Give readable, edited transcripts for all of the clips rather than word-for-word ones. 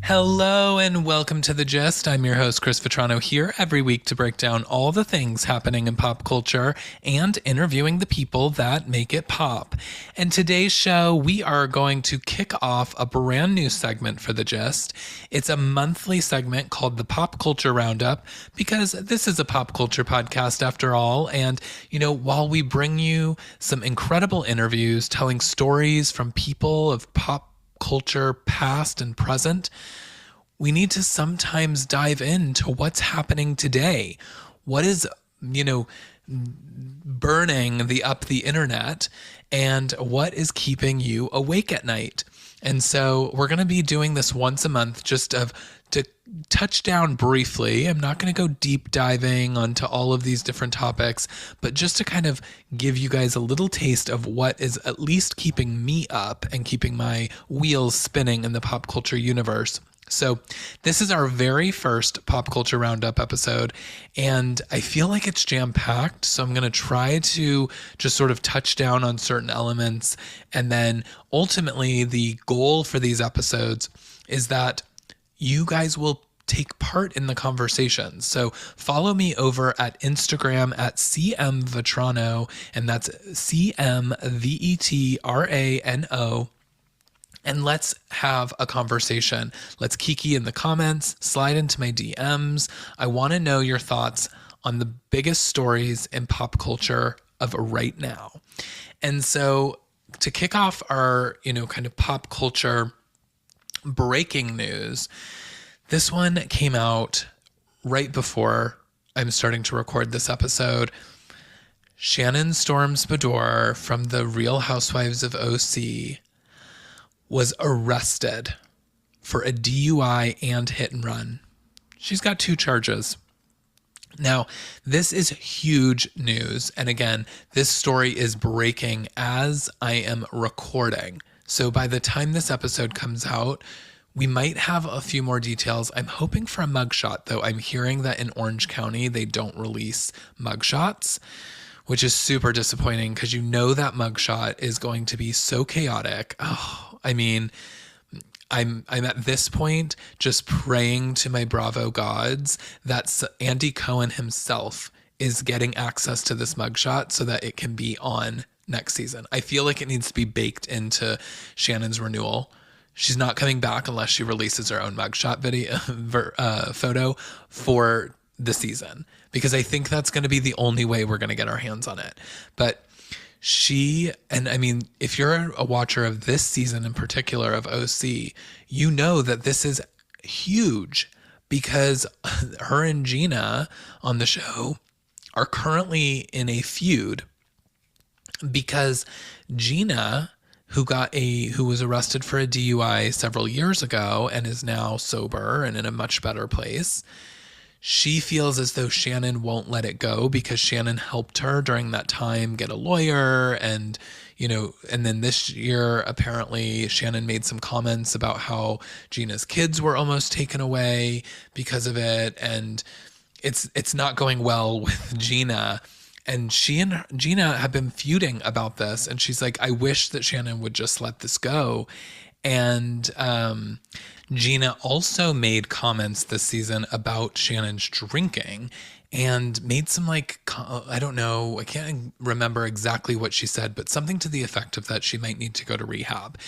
Hello and welcome to The Gist. I'm your host, Chris Vetrano, here every week to break down all the things happening in pop culture and interviewing the people that make it pop. And today's show, we are going to kick off a brand new segment for The Gist. It's a monthly segment called the Pop Culture Roundup because this is a pop culture podcast after all. And, while we bring you some incredible interviews telling stories from people of pop culture past and present, we need to sometimes dive into what's happening today. What is, burning the internet, and what is keeping you awake at night. And so we're going to be doing this once a month just to touch down briefly. I'm not going to go deep diving onto all of these different topics, but just to kind of give you guys a little taste of what is at least keeping me up and keeping my wheels spinning in the pop culture universe. So this is our very first Pop Culture Roundup episode, and I feel like it's jam-packed, so I'm going to try to just sort of touch down on certain elements, and then ultimately the goal for these episodes is that you guys will take part in the conversation. So follow me over at Instagram at cmvetrano, and that's CMVETRANO. And let's have a conversation. Let's kiki in the comments, slide into my DMs. I want to know your thoughts on the biggest stories in pop culture of right now. And so to kick off our, kind of pop culture breaking news, this one came out right before I'm starting to record this episode. Shannon Storms Bedore from the Real Housewives of OC was arrested for a DUI and hit and run. She's got 2 charges. Now, this is huge news. And again, this story is breaking as I am recording. So by the time this episode comes out, we might have a few more details. I'm hoping for a mugshot, though. I'm hearing that in Orange County, they don't release mugshots, which is super disappointing because that mugshot is going to be so chaotic. Oh, I mean, I'm at this point just praying to my Bravo gods that Andy Cohen himself is getting access to this mugshot so that it can be on next season. I feel like it needs to be baked into Shannon's renewal. She's not coming back unless she releases her own mugshot photo for the season, because I think that's going to be the only way we're going to get our hands on it. But if you're a watcher of this season in particular of OC, you know that this is huge because her and Gina on the show are currently in a feud because Gina, who was arrested for a DUI several years ago and is now sober and in a much better place, she feels as though Shannon won't let it go because Shannon helped her during that time get a lawyer. And then this year, apparently Shannon made some comments about how Gina's kids were almost taken away because of it. And it's not going well with Gina. And she and Gina have been feuding about this. And she's like, I wish that Shannon would just let this go. And Gina also made comments this season about Shannon's drinking and made some I don't know, I can't remember exactly what she said, but something to the effect of that she might need to go to rehab.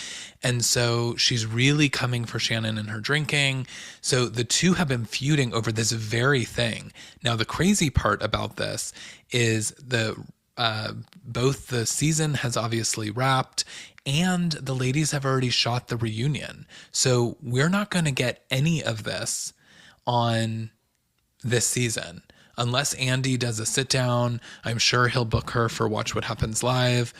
And so she's really coming for Shannon and her drinking. So the two have been feuding over this very thing. Now, the crazy part about this is both the season has obviously wrapped and the ladies have already shot the reunion. So we're not going to get any of this on this season. Unless Andy does a sit down, I'm sure he'll book her for Watch What Happens Live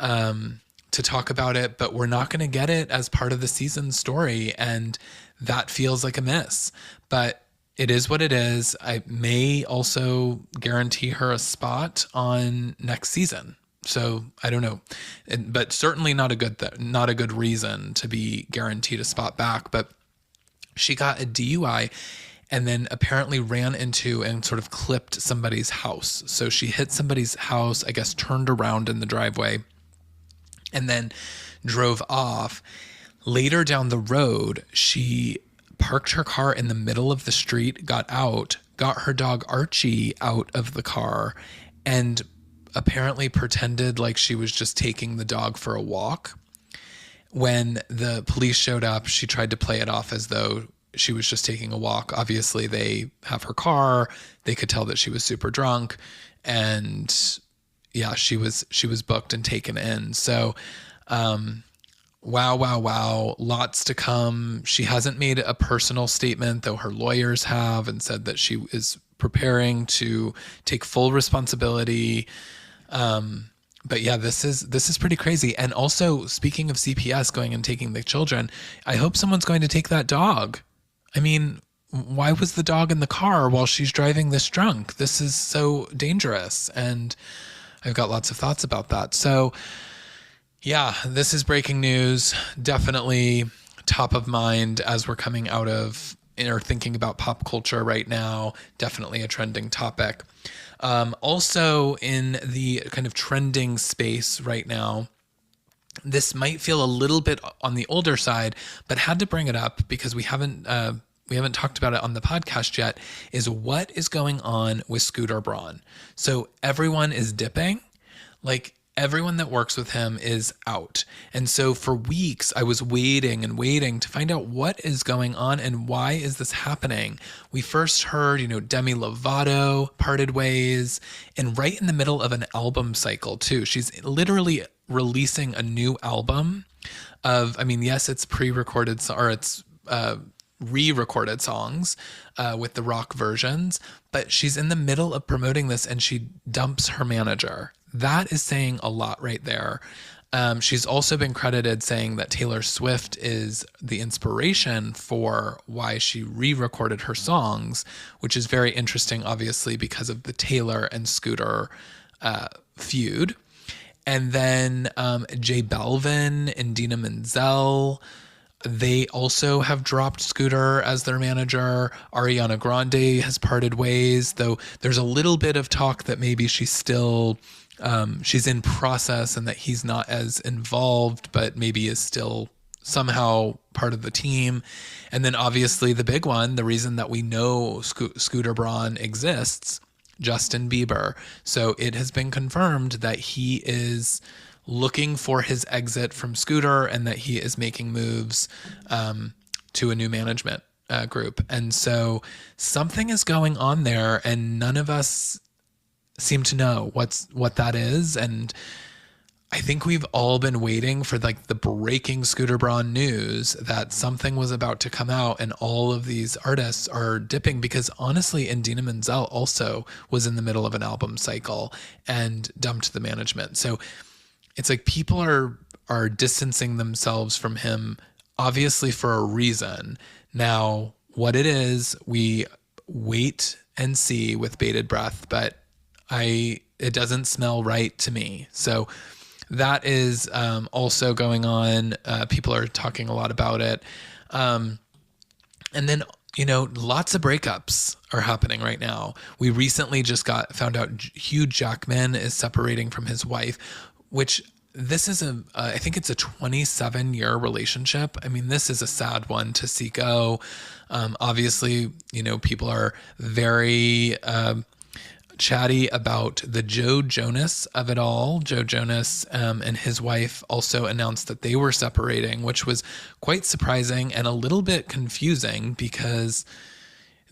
to talk about it, but we're not going to get it as part of the season story. And that feels like a miss, but it is what it is. I may also guarantee her a spot on next season. So I don't know, but certainly not a good reason to be guaranteed a spot back. But she got a DUI and then apparently ran into and sort of clipped somebody's house. So she hit somebody's house, I guess turned around in the driveway and then drove off. Later down the road, she parked her car in the middle of the street, got out, got her dog Archie out of the car, and apparently pretended like she was just taking the dog for a walk. When the police showed up, she tried to play it off as though she was just taking a walk. Obviously, they have her car. They could tell that she was super drunk, and yeah, she was booked and taken in. So, wow. Lots to come. She hasn't made a personal statement, though her lawyers have, and said that she is preparing to take full responsibility. But yeah, this is pretty crazy. And also, speaking of CPS going and taking the children, I hope someone's going to take that dog. I mean, why was the dog in the car while she's driving this drunk? This is so dangerous. And I've got lots of thoughts about that. So yeah, this is breaking news. Definitely top of mind as we're coming out of or thinking about pop culture right now. Definitely a trending topic. Also in the kind of trending space right now, this might feel a little bit on the older side, but had to bring it up because we haven't talked about it on the podcast yet, is what is going on with Scooter Braun. So everyone is dipping, like everyone that works with him is out. And so for weeks, I was waiting to find out what is going on and why is this happening. We first heard, Demi Lovato parted ways, and right in the middle of an album cycle too. She's literally releasing a new album of, yes, it's pre-recorded, or it's re-recorded songs with the rock versions, but she's in the middle of promoting this and she dumps her manager. That is saying a lot right there. She's also been credited saying that Taylor Swift is the inspiration for why she re-recorded her songs, which is very interesting, obviously, because of the Taylor and Scooter feud. And then J Balvin and Dina Menzel, they also have dropped Scooter as their manager. Ariana Grande has parted ways, though there's a little bit of talk that maybe she's still, she's in process and that he's not as involved, but maybe is still somehow part of the team. And then obviously the big one, the reason that we know Scooter Braun exists, Justin Bieber. So it has been confirmed that he is looking for his exit from Scooter and that he is making moves to a new management group. And so something is going on there and none of us seem to know what that is. And I think we've all been waiting for like the breaking Scooter Braun news that something was about to come out, and all of these artists are dipping because honestly, Idina Menzel also was in the middle of an album cycle and dumped the management. So it's like people are distancing themselves from him, obviously for a reason. Now, what it is, we wait and see with bated breath, but it doesn't smell right to me. So that is also going on. People are talking a lot about it. And then, lots of breakups are happening right now. We recently just found out Hugh Jackman is separating from his wife, which this is I think it's a 27-year relationship. This is a sad one to see go. Obviously, people are very chatty about the Joe Jonas of it all. Joe Jonas and his wife also announced that they were separating, which was quite surprising and a little bit confusing because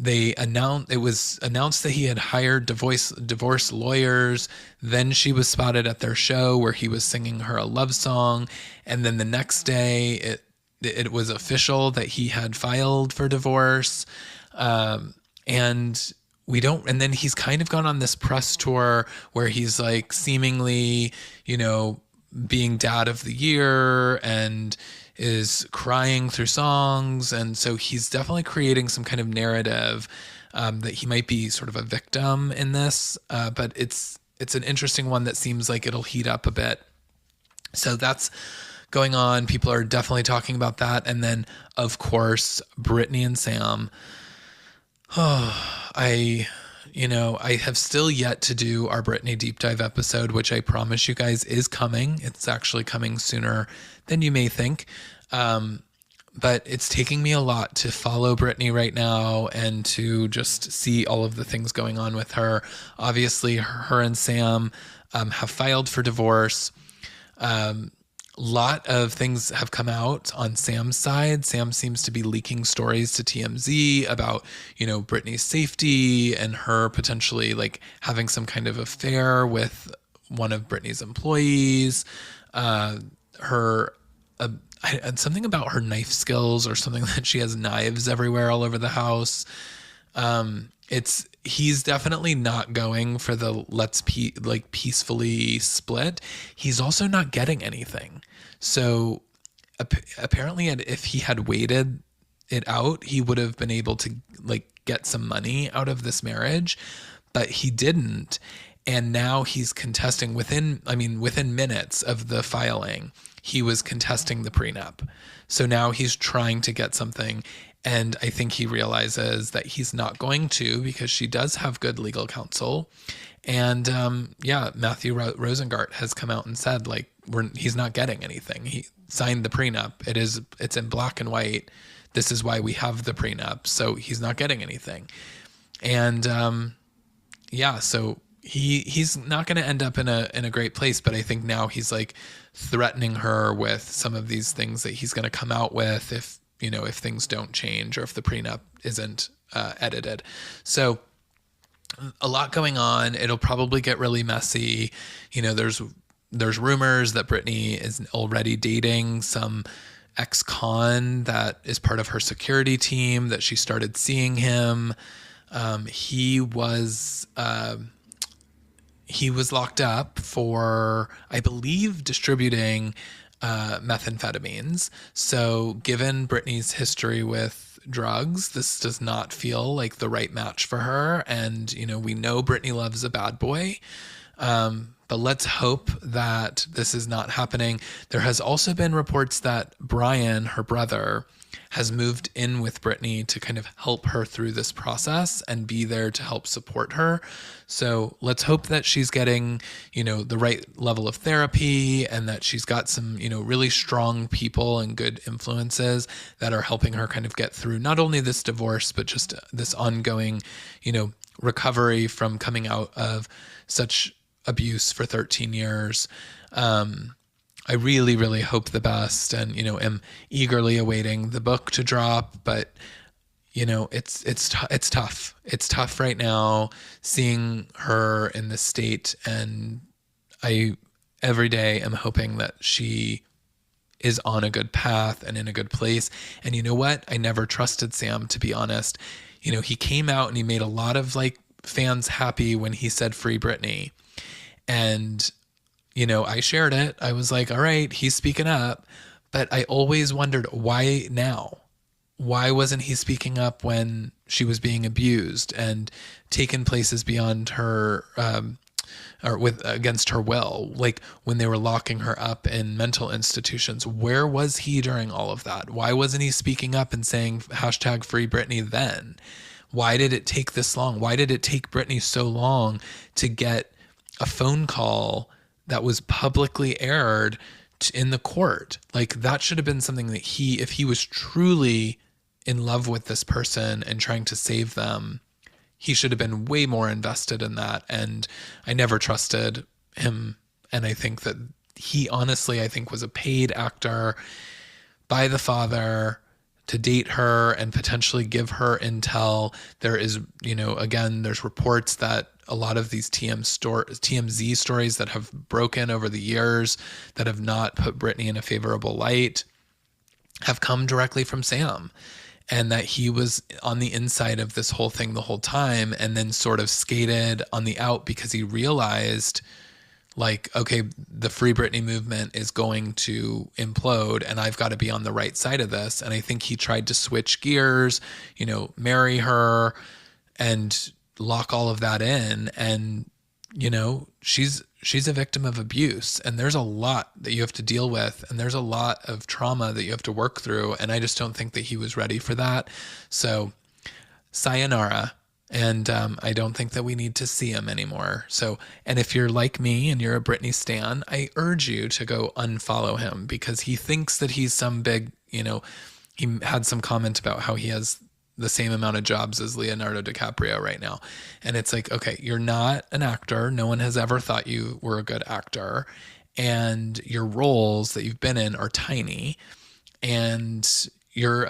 it was announced that he had hired divorce lawyers. Then she was spotted at their show where he was singing her a love song. And then the next day it was official that he had filed for divorce. And then he's kind of gone on this press tour where he's like seemingly, being dad of the year and is crying through songs. And so he's definitely creating some kind of narrative that he might be sort of a victim in this. But it's an interesting one that seems like it'll heat up a bit. So that's going on. People are definitely talking about that. And then, of course, Britney and Sam. I have still yet to do our Britney deep dive episode, which I promise you guys is coming. It's actually coming sooner than you may think. but it's taking me a lot to follow Britney right now and to just see all of the things going on with her. Obviously, her and Sam have filed for divorce. Lot of things have come out on Sam's side. Sam seems to be leaking stories to TMZ about, Britney's safety and her potentially like having some kind of affair with one of Britney's employees. Her something about her knife skills or something that she has knives everywhere all over the house. He's definitely not going for the peacefully split. He's also not getting anything. So apparently, if he had waited it out, he would have been able to like get some money out of this marriage, but he didn't. And now he's contesting within minutes of the filing, he was contesting the prenup. So now he's trying to get something. And I think he realizes that he's not going to, because she does have good legal counsel. And Matthew Rosengart has come out and said like he's not getting anything. He signed the prenup. It's in black and white. This is why we have the prenup. So he's not getting anything. And so he's not going to end up in a great place. But I think now he's like threatening her with some of these things that he's going to come out with if things don't change or if the prenup isn't edited. So a lot going on. It'll probably get really messy. There's rumors that Britney is already dating some ex-con that is part of her security team, that she started seeing him. He was locked up for, I believe, distributing methamphetamines. So given Britney's history with drugs, this does not feel like the right match for her. And, we know Britney loves a bad boy. But let's hope that this is not happening. There has also been reports that Brian, her brother, has moved in with Britney to kind of help her through this process and be there to help support her. So let's hope that she's getting, the right level of therapy and that she's got some, really strong people and good influences that are helping her kind of get through not only this divorce, but just this ongoing, recovery from coming out of such abuse for 13 years. I really, really hope the best and, am eagerly awaiting the book to drop, but it's tough. It's tough right now seeing her in this state. And I every day am hoping that she is on a good path and in a good place. And you know what? I never trusted Sam, to be honest. He came out and he made a lot of fans happy when he said free Britney. And I shared it. I was like, all right, he's speaking up. But I always wondered, why now? Why wasn't he speaking up when she was being abused and taken places beyond her, against her will? Like when they were locking her up in mental institutions, where was he during all of that? Why wasn't he speaking up and saying hashtag free Britney then? Why did it take this long? Why did it take Britney so long to get a phone call that was publicly aired in the court? Like that should have been something that if he was truly in love with this person and trying to save them, he should have been way more invested in that. And I never trusted him. And I think that he honestly, I think, was a paid actor by the father to date her and potentially give her intel. There is, again, there's reports that a lot of these TMZ stories that have broken over the years that have not put Britney in a favorable light have come directly from Sam, and that he was on the inside of this whole thing the whole time and then sort of skated on the out because he realized okay, the Free Britney movement is going to implode and I've got to be on the right side of this. And I think he tried to switch gears, marry her and lock all of that in. And, she's a victim of abuse, and there's a lot that you have to deal with. And there's a lot of trauma that you have to work through. And I just don't think that he was ready for that. So sayonara. And I don't think that we need to see him anymore. So, and if you're like me and you're a Britney stan, I urge you to go unfollow him because he thinks that he's some big, he had some comment about how he has the same amount of jobs as Leonardo DiCaprio right now. And it's like, okay, you're not an actor. No one has ever thought you were a good actor. And your roles that you've been in are tiny. And you're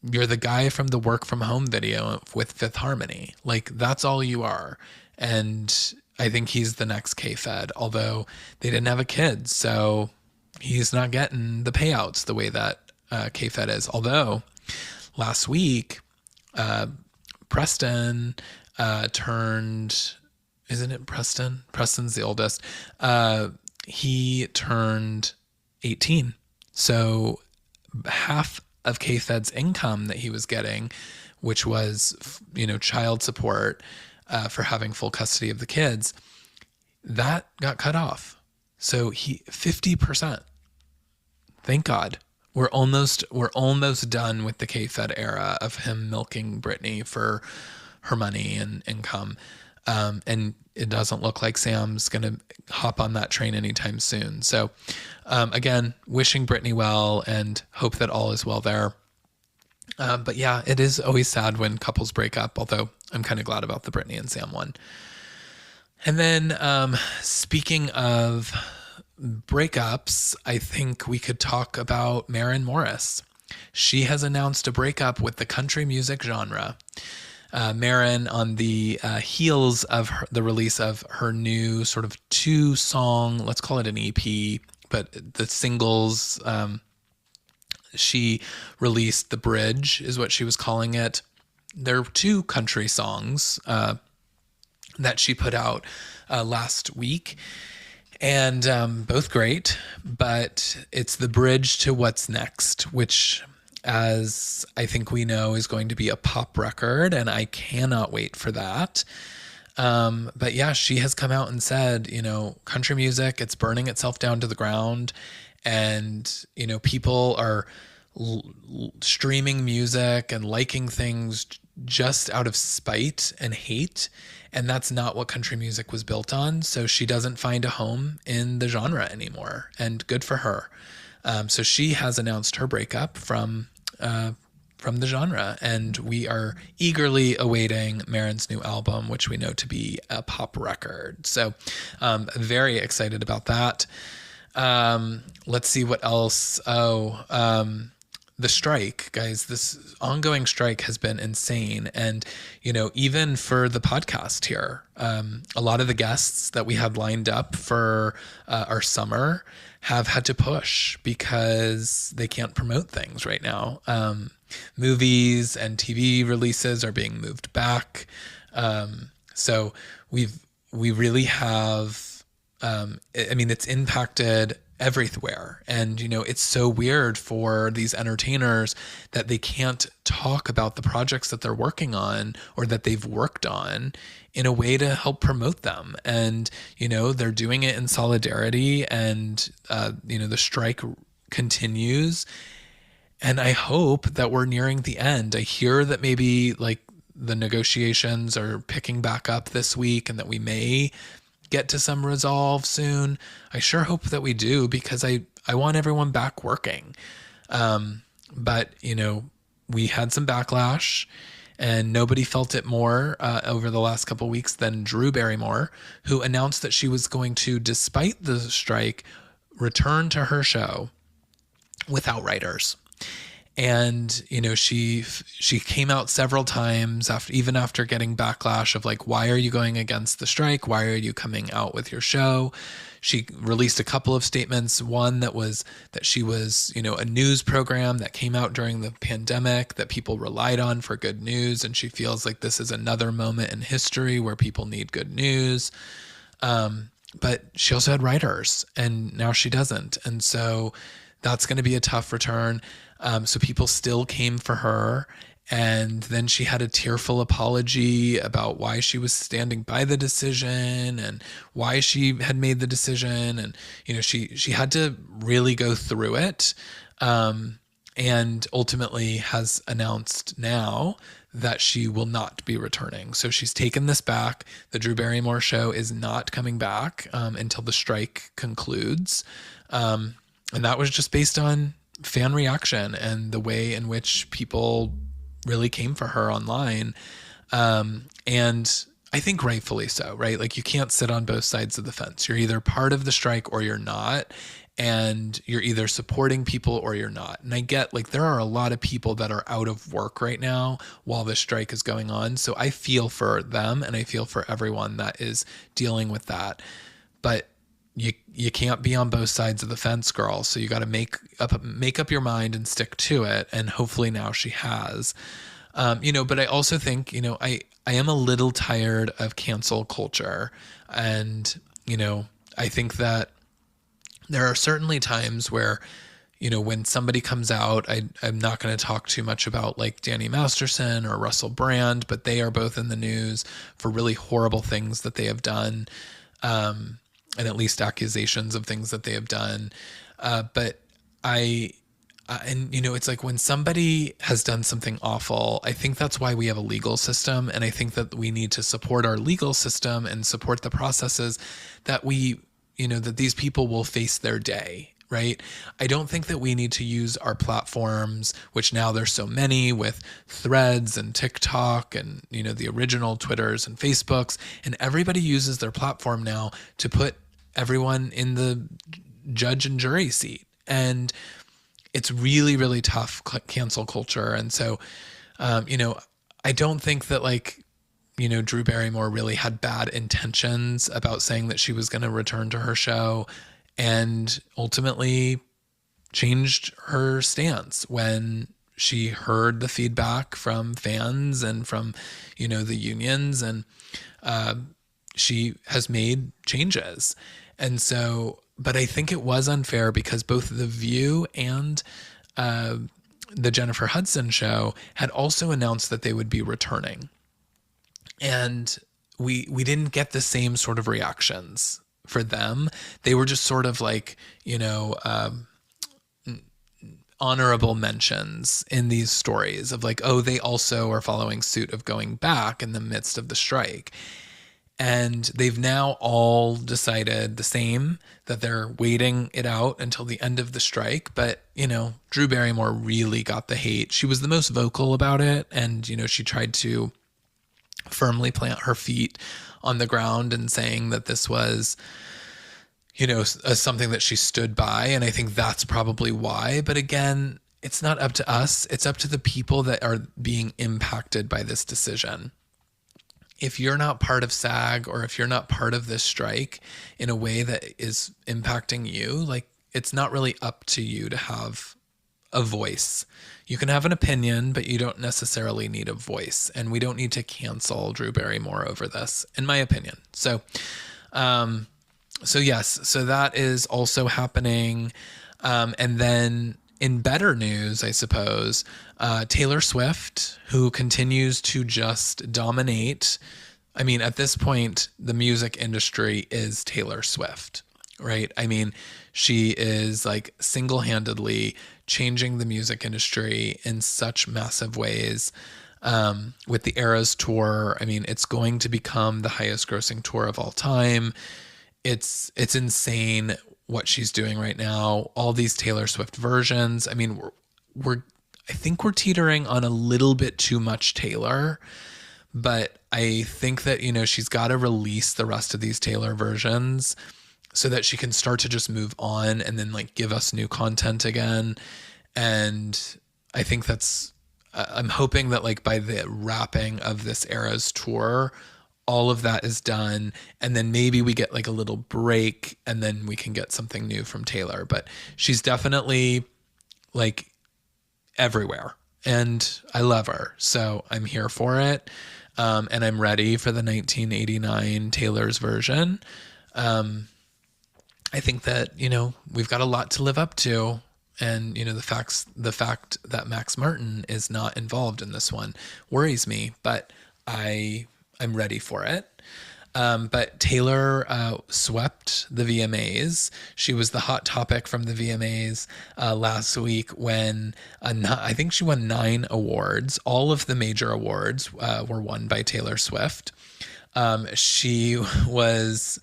the guy from the work from home video with Fifth Harmony. Like, that's all you are. And I think he's the next K-Fed, although they didn't have a kid. So he's not getting the payouts the way that K-Fed is. Although last week, Preston turned, isn't it Preston? Preston's the oldest. He turned 18. So half of K-Fed's income that he was getting, which was, child support for having full custody of the kids, that got cut off. So 50%. Thank God. We're almost done with the K-Fed era of him milking Britney for her money and income. And it doesn't look like Sam's going to hop on that train anytime soon. So, again, wishing Britney well and hope that all is well there. But yeah, it is always sad when couples break up, although I'm kind of glad about the Britney and Sam one. And then, speaking of breakups, I think we could talk about Maren Morris. She has announced a breakup with the country music genre. Maren, on the heels of the release of her new sort of 2-song, let's call it an EP, but the singles, she released The Bridge is what she was calling it. There are 2 country songs that she put out last week. And both great, but it's the bridge to what's next, which, as I think we know, is going to be a pop record, and I cannot wait for that. But yeah, she has come out and said, country music, it's burning itself down to the ground, and, people are streaming music and liking things just out of spite and hate. And that's not what country music was built on. So she doesn't find a home in the genre anymore, and good for her. So she has announced her breakup from the genre, and we are eagerly awaiting Maren's new album, which we know to be a pop record. So very excited about that. Let's see what else. The strike, guys, this ongoing strike has been insane. And, even for the podcast here, a lot of the guests that we had lined up for our summer have had to push because they can't promote things right now. Movies and TV releases are being moved back. So we really have, it's impacted everywhere. And, it's so weird for these entertainers that they can't talk about the projects that they're working on or that they've worked on in a way to help promote them. And, they're doing it in solidarity, and, the strike continues. And I hope that we're nearing the end. I hear that maybe the negotiations are picking back up this week and that we may get to some resolve soon. I sure hope that we do, because I want everyone back working. But, we had some backlash, and nobody felt it more over the last couple of weeks than Drew Barrymore, who announced that she was going to, despite the strike, return to her show without writers. And, she came out several times even after getting backlash of why are you going against the strike? Why are you coming out with your show? She released a couple of statements. One that was that she was, a news program that came out during the pandemic that people relied on for good news. And she feels like this is another moment in history where people need good news. But she also had writers, and now she doesn't. And so that's going to be a tough return. So people still came for her. And then she had a tearful apology about why she was standing by the decision and why she had made the decision. And, she had to really go through it. And ultimately has announced now that she will not be returning. So she's taken this back. The Drew Barrymore show is not coming back until the strike concludes. And that was just based on fan reaction and the way in which people really came for her online. And I think rightfully so, right? Like you can't sit on both sides of the fence. You're either part of the strike or you're not. And you're either supporting people or you're not. And I get like there are a lot of people that are out of work right now while the strike is going on. So I feel for them and I feel for everyone that is dealing with that. But you can't be on both sides of the fence, girl. So you got to make up your mind and stick to it. And hopefully now she has. But I also think, I am a little tired of cancel culture. And, I think that there are certainly times where, when somebody comes out, I'm not going to talk too much about like Danny Masterson or Russell Brand, but they are both in the news for really horrible things that they have done. And at least accusations of things that they have done. But it's like when somebody has done something awful, I think that's why we have a legal system. And I think that we need to support our legal system and support the processes that that these people will face their day, right? I don't think that we need to use our platforms, which now there's so many with Threads and TikTok and, the original Twitters and Facebooks, and everybody uses their platform now to put everyone in the judge and jury seat. And it's really, really tough cancel culture. And so, I don't think that Drew Barrymore really had bad intentions about saying that she was going to return to her show, and ultimately changed her stance when she heard the feedback from fans and from, the unions, and she has made changes. And so, but I think it was unfair because both The View and the Jennifer Hudson show had also announced that they would be returning. And we didn't get the same sort of reactions for them. They were just sort of like, honorable mentions in these stories of like, oh, they also are following suit of going back in the midst of the strike. And they've now all decided the same, that they're waiting it out until the end of the strike. But, Drew Barrymore really got the hate. She was the most vocal about it. And, she tried to firmly plant her feet on the ground and saying that this was, something that she stood by. And I think that's probably why. But again, it's not up to us. It's up to the people that are being impacted by this decision. If you're not part of SAG, or if you're not part of this strike in a way that is impacting you, like it's not really up to you to have a voice. You can have an opinion, but you don't necessarily need a voice. And we don't need to cancel Drew Barrymore over this, in my opinion. So yes, so that is also happening. And then in better news, I suppose, Taylor Swift, who continues to just dominate. I mean, at this point, the music industry is Taylor Swift, right? I mean, she is like single-handedly changing the music industry in such massive ways. With the Eras tour, I mean, it's going to become the highest grossing tour of all time. It's insane what she's doing right now. All these Taylor Swift versions. I mean, I think we're teetering on a little bit too much Taylor, but I think that, she's got to release the rest of these Taylor versions so that she can start to just move on and then like give us new content again. And I think I'm hoping that like by the wrapping of this Eras tour, all of that is done. And then maybe we get like a little break and then we can get something new from Taylor. But she's definitely like everywhere and I love her. So I'm here for it. And I'm ready for the 1989 Taylor's version. I think that, we've got a lot to live up to. And, the fact that Max Martin is not involved in this one worries me, but I'm ready for it. But Taylor swept the VMAs. She was the hot topic from the VMAs last week when I think she won 9 awards. All of the major awards were won by Taylor Swift. She was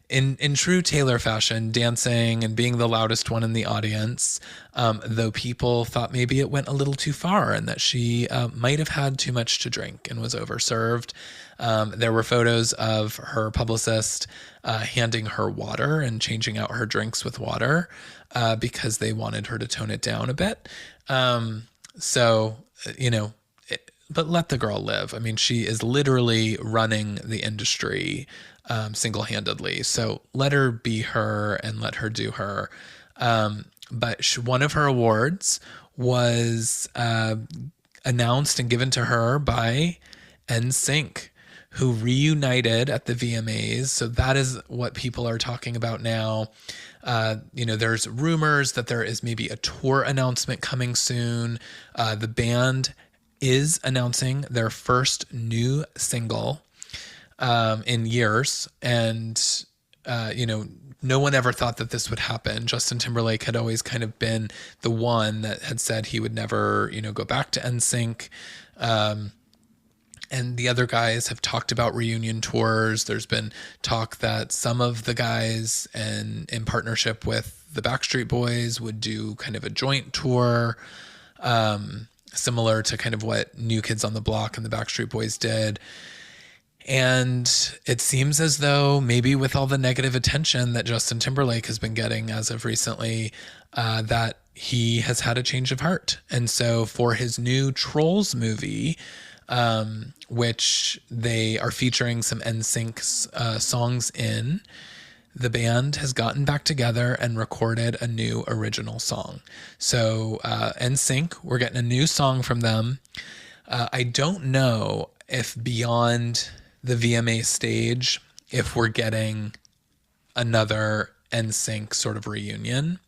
in true Taylor fashion, dancing and being the loudest one in the audience, though people thought maybe it went a little too far and that she might have had too much to drink and was overserved. There were photos of her publicist handing her water and changing out her drinks with water because they wanted her to tone it down a bit. So, but let the girl live. I mean, she is literally running the industry single-handedly. So let her be her and let her do her. But one of her awards was announced and given to her by NSYNC, who reunited at the VMAs. So that is what people are talking about now. There's rumors that there is maybe a tour announcement coming soon. The band is announcing their first new single in years. And, no one ever thought that this would happen. Justin Timberlake had always kind of been the one that had said he would never, go back to NSYNC. And the other guys have talked about reunion tours. There's been talk that some of the guys in partnership with the Backstreet Boys would do kind of a joint tour, similar to kind of what New Kids on the Block and the Backstreet Boys did. And it seems as though maybe with all the negative attention that Justin Timberlake has been getting as of recently, that he has had a change of heart. And so for his new Trolls movie, which they are featuring some NSYNC songs in, the band has gotten back together and recorded a new original song. So NSYNC, we're getting a new song from them. I don't know if beyond the VMA stage, if we're getting another NSYNC sort of reunion.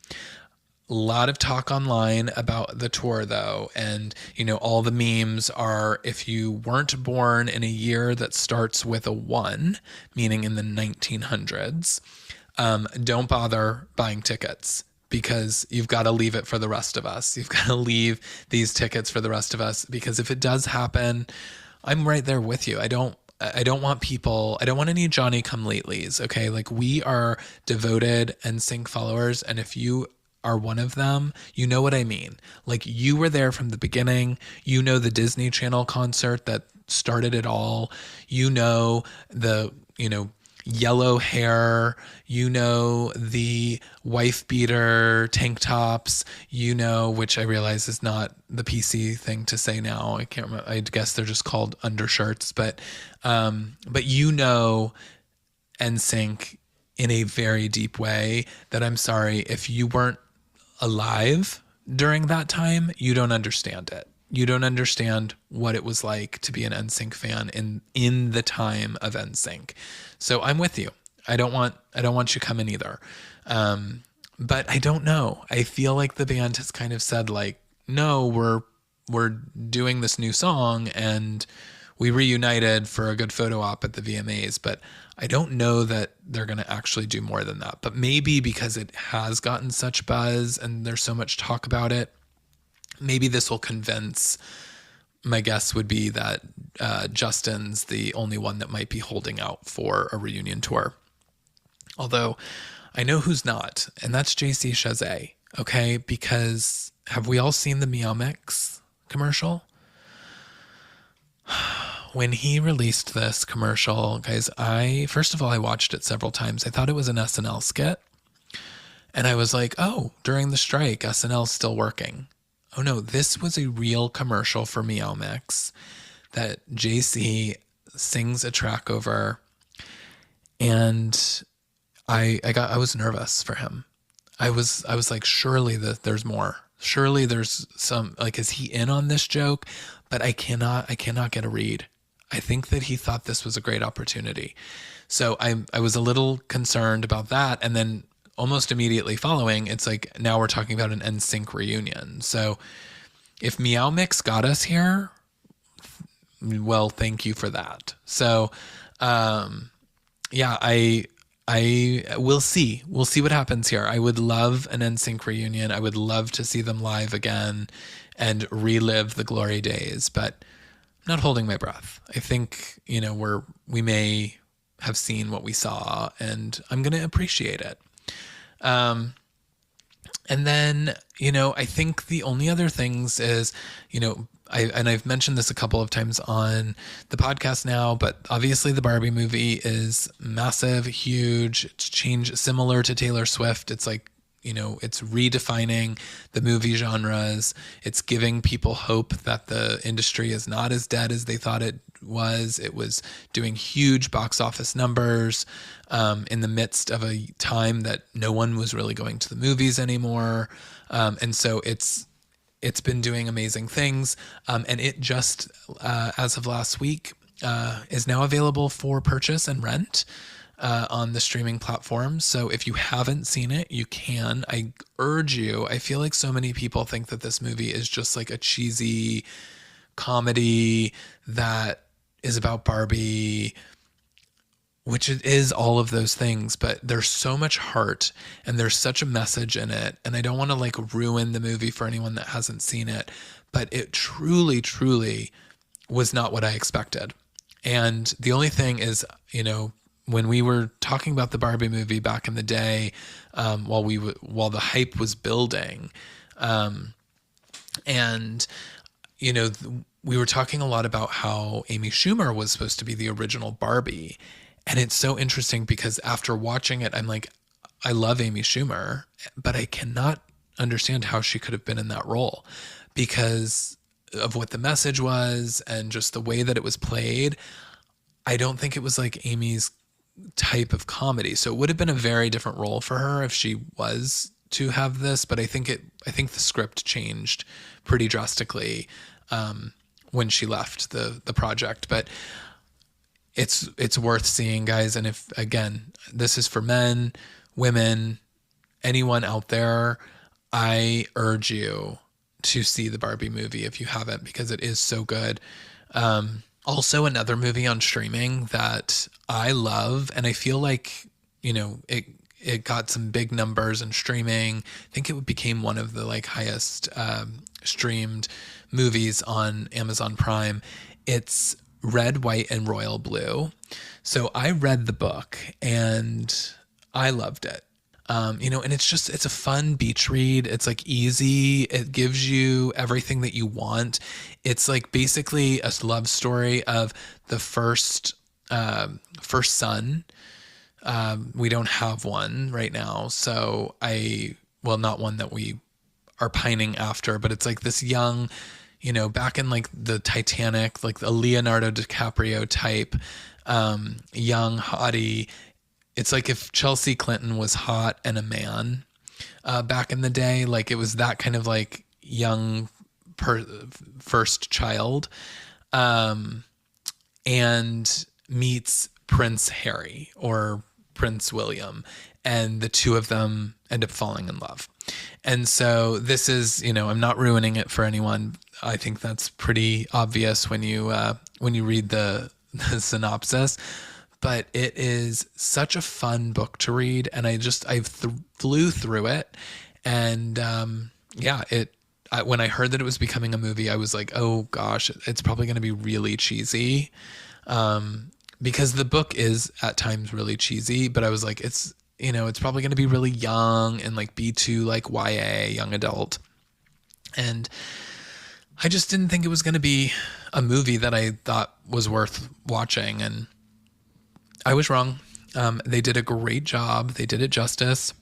A lot of talk online about the tour though. And, all the memes are, if you weren't born in a year that starts with a 1, meaning in the 1900s, don't bother buying tickets because you've got to leave it for the rest of us. You've got to leave these tickets for the rest of us, because if it does happen, I'm right there with you. I don't want any Johnny come latelys. Okay. Like, we are devoted NSYNC followers. And if you are one of them, you know what I mean. Like, you were there from the beginning. The Disney Channel concert that started it all. The, yellow hair, the wife beater tank tops, which I realize is not the PC thing to say now. I can't remember. I guess they're just called undershirts, but NSYNC in a very deep way that, I'm sorry, if you weren't alive during that time, you don't understand it. You don't understand what it was like to be an NSYNC fan in the time of NSYNC. So I'm with you. I don't want you coming either. But I don't know. I feel like the band has kind of said, like, no, we're doing this new song and we reunited for a good photo op at the VMAs, but I don't know that they're going to actually do more than that. But maybe because it has gotten such buzz and there's so much talk about it, maybe this will convince. My guess would be that Justin's the only one that might be holding out for a reunion tour. Although I know who's not, and that's JC Chazé. Okay, because have we all seen the Meow Mix commercial? When he released this commercial, guys, first of all, I watched it several times. I thought it was an SNL skit. And I was like, oh, during the strike, SNL's still working. Oh no, this was a real commercial for Meow Mix that JC sings a track over. And I was nervous for him. I was like, surely there's more. Surely there's some, like, is he in on this joke? But I cannot get a read. I think that he thought this was a great opportunity. So I was a little concerned about that. And then almost immediately following, it's like, now we're talking about an NSYNC reunion. So if Meow Mix got us here, well, thank you for that. So, yeah, we'll see. We'll see what happens here. I would love an NSYNC reunion. I would love to see them live again and relive the glory days, but I'm not holding my breath. I think, we may have seen what we saw, and I'm going to appreciate it. And then, I think the only other things is, I've mentioned this a couple of times on the podcast now, but obviously the Barbie movie is massive, huge. It's changed, similar to Taylor Swift. It's like, it's redefining the movie genres. It's giving people hope that the industry is not as dead as they thought it was. It was doing huge box office numbers in the midst of a time that no one was really going to the movies anymore. And so it's been doing amazing things. And it just, as of last week, is now available for purchase and rent on the streaming platforms. So if you haven't seen it, you can. I urge you. I feel like so many people think that this movie is just like a cheesy comedy that is about Barbie, which it is all of those things, but there's so much heart and there's such a message in it. And I don't want to like ruin the movie for anyone that hasn't seen it, but it truly, truly was not what I expected. And the only thing is, when we were talking about the Barbie movie back in the day, while the hype was building, and we were talking a lot about how Amy Schumer was supposed to be the original Barbie, and it's so interesting because after watching it, I'm like, I love Amy Schumer, but I cannot understand how she could have been in that role because of what the message was and just the way that it was played. I don't think it was like Amy's type of comedy. So it would have been a very different role for her if she was to have this, but I think the script changed pretty drastically when she left the project. But it's worth seeing, guys. And if, again, this is for men, women, anyone out there, I urge you to see the Barbie movie if you haven't, because it is so good. Also, another movie on streaming that I love, and I feel like, it got some big numbers in streaming. I think it became one of the like highest streamed movies on Amazon Prime. It's Red, White, and Royal Blue. So I read the book and I loved it. And it's a fun beach read. It's like easy. It gives you everything that you want. It's like basically a love story of the first son. We don't have one right now. So not one that we are pining after, but it's like this young, back in like the Titanic, like a Leonardo DiCaprio type, young hottie. It's like if Chelsea Clinton was hot and a man back in the day, like it was that kind of like young first child, and meets Prince Harry or Prince William, and the two of them end up falling in love. And so this is, I'm not ruining it for anyone. I think that's pretty obvious when you read the synopsis. But it is such a fun book to read, and I flew through it, and when I heard that it was becoming a movie, I was like, oh gosh, it's probably going to be really cheesy, because the book is at times really cheesy. But I was like, it's probably going to be really young and like B2, like YA, young adult, and I just didn't think it was going to be a movie that I thought was worth watching, and I was wrong. They did a great job. They did it justice.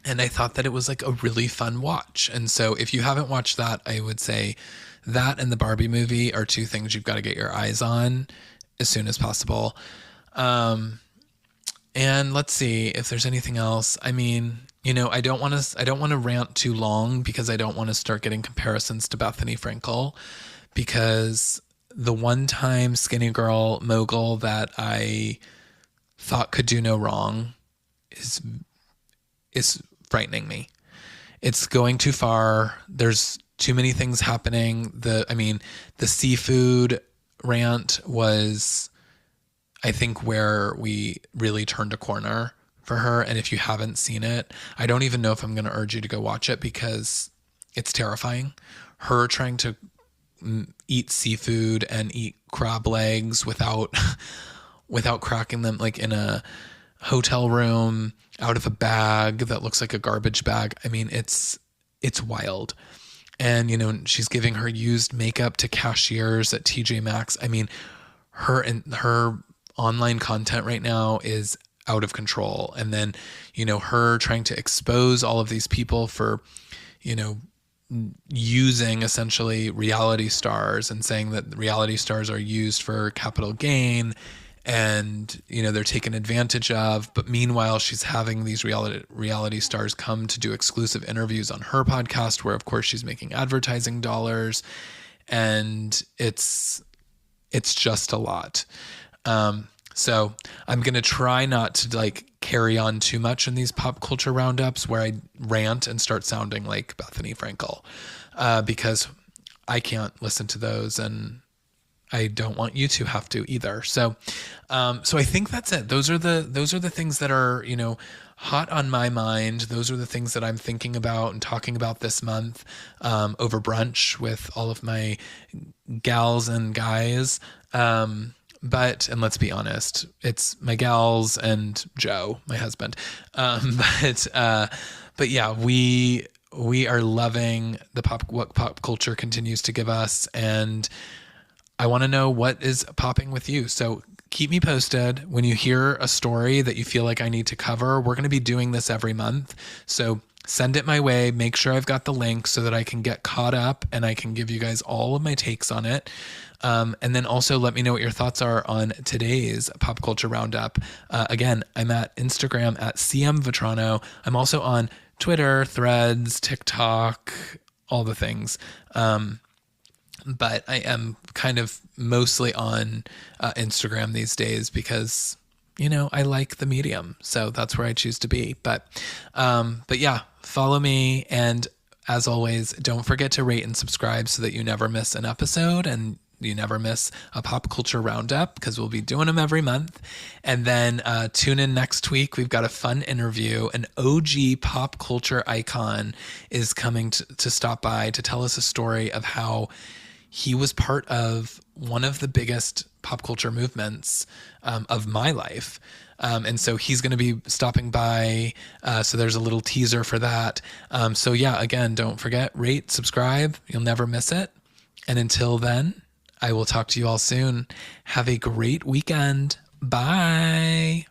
And I thought that it was like a really fun watch. And so if you haven't watched that, I would say that and the Barbie movie are two things you've got to get your eyes on as soon as possible. And let's see if there's anything else. I mean, I don't want to rant too long because I don't want to start getting comparisons to Bethany Frankel, because the one-time skinny girl mogul that I thought could do no wrong is frightening me. It's going too far. There's too many things happening. The seafood rant was, I think, where we really turned a corner for her. And if you haven't seen it, I don't even know if I'm going to urge you to go watch it because it's terrifying. Her trying to eat seafood and eat crab legs without without cracking them, like in a hotel room, out of a bag that looks like a garbage bag. I mean, it's wild. And, she's giving her used makeup to cashiers at TJ Maxx. I mean, her online content right now is out of control. And then, her trying to expose all of these people for, using essentially reality stars and saying that reality stars are used for capital gain and, they're taken advantage of. But meanwhile, she's having these reality stars come to do exclusive interviews on her podcast where, of course, she's making advertising dollars. And it's just a lot. So I'm going to try not to carry on too much in these pop culture roundups where I rant and start sounding like Bethany Frankel, because I can't listen to those and I don't want you to have to either. So I think that's it. Those are the things that are, hot on my mind. Those are the things that I'm thinking about and talking about this month, over brunch with all of my gals and guys. And let's be honest, it's my gals and Joe, my husband. But yeah, we are loving what pop culture continues to give us. And I want to know what is popping with you. So keep me posted when you hear a story that you feel like I need to cover. We're going to be doing this every month. So send it my way. Make sure I've got the link so that I can get caught up and I can give you guys all of my takes on it. And then also let me know what your thoughts are on today's pop culture roundup. Again, I'm at Instagram at CM Vetrano. I'm also on Twitter, Threads, TikTok, all the things. But I am kind of mostly on Instagram these days because, I like the medium. So that's where I choose to be. But yeah, follow me. And as always, don't forget to rate and subscribe so that you never miss an episode and you never miss a pop culture roundup, because we'll be doing them every month. And then tune in next week. We've got a fun interview. An OG pop culture icon is coming to stop by to tell us a story of how he was part of one of the biggest pop culture movements of my life. And so he's going to be stopping by. So there's a little teaser for that. So yeah, again, don't forget, rate, subscribe. You'll never miss it. And until then, I will talk to you all soon. Have a great weekend. Bye.